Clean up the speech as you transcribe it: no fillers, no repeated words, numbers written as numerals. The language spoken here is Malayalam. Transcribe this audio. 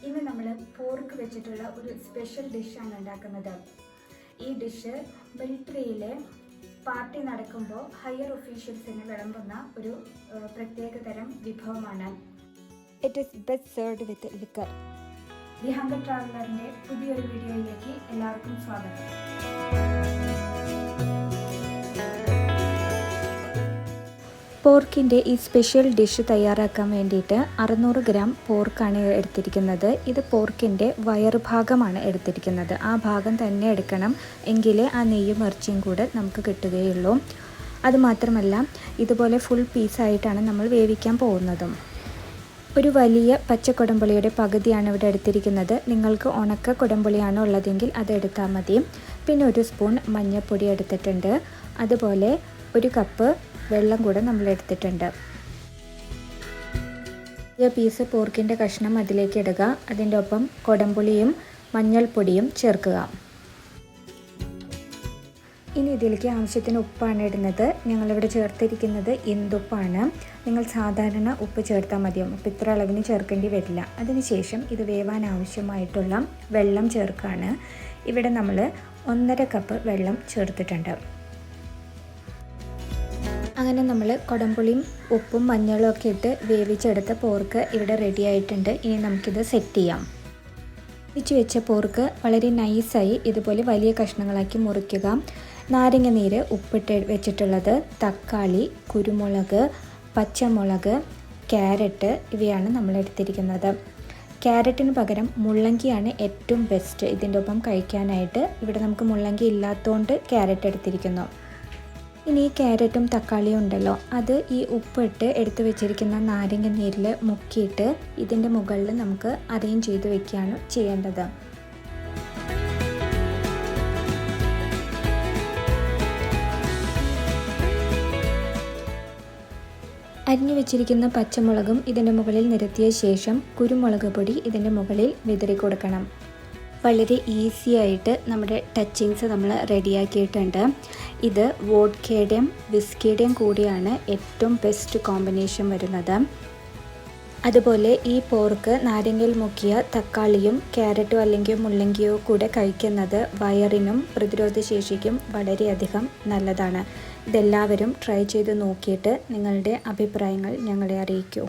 ഇന്ന് നമ്മൾ പോർക്ക് വെച്ചിട്ടുള്ള ഒരു സ്പെഷ്യൽ ഡിഷാണ് ഉണ്ടാക്കുന്നത്. ഈ ഡിഷ് മിലിറ്ററിയിലെ പാർട്ടി നടക്കുമ്പോൾ ഹയർ ഒഫീഷ്യൽസിന് വിളമ്പുന്ന ഒരു പ്രത്യേക തരം വിഭവമാണ്. It is best served with liquor. The hunger ട്രാവലറിൻ്റെ പുതിയൊരു വീഡിയോയിലേക്ക് എല്ലാവർക്കും സ്വാഗതം. പോർക്കിൻ്റെ ഈ സ്പെഷ്യൽ ഡിഷ് തയ്യാറാക്കാൻ വേണ്ടിയിട്ട് 600 ഗ്രാം പോർക്കാണ് എടുത്തിരിക്കുന്നത്. ഇത് പോർക്കിൻ്റെ വയറുഭാഗമാണ് എടുത്തിരിക്കുന്നത്. ആ ഭാഗം തന്നെ എടുക്കണം, എങ്കിലേ ആ നെയ്യും ഇറച്ചിയും കൂടെ നമുക്ക് കിട്ടുകയുള്ളൂ. അതുമാത്രമല്ല, ഇതുപോലെ ഫുൾ പീസായിട്ടാണ് നമ്മൾ വേവിക്കാൻ പോകുന്നതും. ഒരു വലിയ പച്ച കൊടംപുളിയുടെ പകുതിയാണ് ഇവിടെ എടുത്തിരിക്കുന്നത്. നിങ്ങൾക്ക് ഉണക്ക കൊടംപുളിയാണോ ഉള്ളതെങ്കിൽ അതെടുത്താൽ മതി. പിന്നെ 1 സ്പൂൺ മഞ്ഞൾപ്പൊടി എടുത്തിട്ടുണ്ട്. അതുപോലെ 1 കപ്പ് വെള്ളം കൂടെ നമ്മൾ എടുത്തിട്ടുണ്ട്. ഈ പീസ് പോർക്കിൻ്റെ കഷ്ണം അതിലേക്ക് ഇടുക. അതിൻ്റെ ഒപ്പം കൊടംപുളിയും മഞ്ഞൾപ്പൊടിയും ചേർക്കുക. ഇനി ഇതിലേക്ക് ആവശ്യത്തിന് ഉപ്പാണ് ഇടുന്നത്. ഞങ്ങളിവിടെ ചേർത്തിരിക്കുന്നത് ഇന്ദുപ്പാണ്. നിങ്ങൾ സാധാരണ ഉപ്പ് ചേർത്താൽ മതിയാവും. ഉപ്പ് ഇത്ര അളവിന് ചേർക്കേണ്ടി വരില്ല. അതിനുശേഷം ഇത് വേവാൻ ആവശ്യമായിട്ടുള്ള വെള്ളം ചേർക്കുകയാണ്. ഇവിടെ നമ്മൾ 1.5 കപ്പ് വെള്ളം ചേർത്തിട്ടുണ്ട്. അങ്ങനെ നമ്മൾ കൊടംപുളിയും ഉപ്പും മഞ്ഞളും ഒക്കെ ഇട്ട് വേവിച്ചെടുത്ത പോർക്ക് ഇവിടെ റെഡി ആയിട്ടുണ്ട്. ഇനി നമുക്കിത് സെറ്റ് ചെയ്യാം. വേവിച്ച് വെച്ച പോർക്ക് വളരെ നൈസായി ഇതുപോലെ വലിയ കഷ്ണങ്ങളാക്കി മുറിക്കുക. നാരങ്ങ നീര് ഉപ്പിട്ട് വെച്ചിട്ടുള്ളത്, തക്കാളി, കുരുമുളക്, പച്ചമുളക്, ക്യാരറ്റ് ഇവയാണ് നമ്മൾ എടുത്തിരിക്കുന്നത്. ക്യാരറ്റിന് പകരം മുള്ളങ്കിയാണ് ഏറ്റവും ബെസ്റ്റ് ഇതിൻ്റെ ഒപ്പം കഴിക്കാനായിട്ട്. ഇവിടെ നമുക്ക് മുള്ളങ്കി ഇല്ലാത്തതുകൊണ്ട് ക്യാരറ്റ് എടുത്തിരിക്കുന്നു. ഇനി ഈ ക്യാരറ്റും തക്കാളിയും ഉണ്ടല്ലോ, അത് ഈ ഉപ്പിട്ട് എടുത്ത് വെച്ചിരിക്കുന്ന നാരങ്ങ നീരിൽ മുക്കിയിട്ട് ഇതിൻ്റെ മുകളിൽ നമുക്ക് അറേഞ്ച് ചെയ്ത് വെക്കുകയാണ് ചെയ്യേണ്ടത്. അരിഞ്ഞു വെച്ചിരിക്കുന്ന പച്ചമുളകും ഇതിൻ്റെ മുകളിൽ നിരത്തിയ ശേഷം കുരുമുളക് പൊടി ഇതിൻ്റെ മുകളിൽ വിതറി കൊടുക്കണം. വളരെ ഈസി ആയിട്ട് നമ്മുടെ ടച്ചിങ്സ് നമ്മൾ റെഡിയാക്കിയിട്ടുണ്ട്. ഇത് വോഡ്കയുടെയും വിസ്കിയുടെയും കൂടിയാണ് ഏറ്റവും ബെസ്റ്റ് കോമ്പിനേഷൻ വരുന്നത്. അതുപോലെ ഈ പോർക്ക് നാരങ്ങയിൽ മുക്കിയ തക്കാളിയും ക്യാരറ്റോ അല്ലെങ്കിൽ മുള്ളങ്കിയോ കൂടെ കഴിക്കുന്നത് വയറിനും പ്രതിരോധശേഷിക്കും വളരെയധികം നല്ലതാണ്. ഇതെല്ലാവരും ട്രൈ ചെയ്ത് നോക്കിയിട്ട് നിങ്ങളുടെ അഭിപ്രായങ്ങൾ ഞങ്ങളെ അറിയിക്കൂ.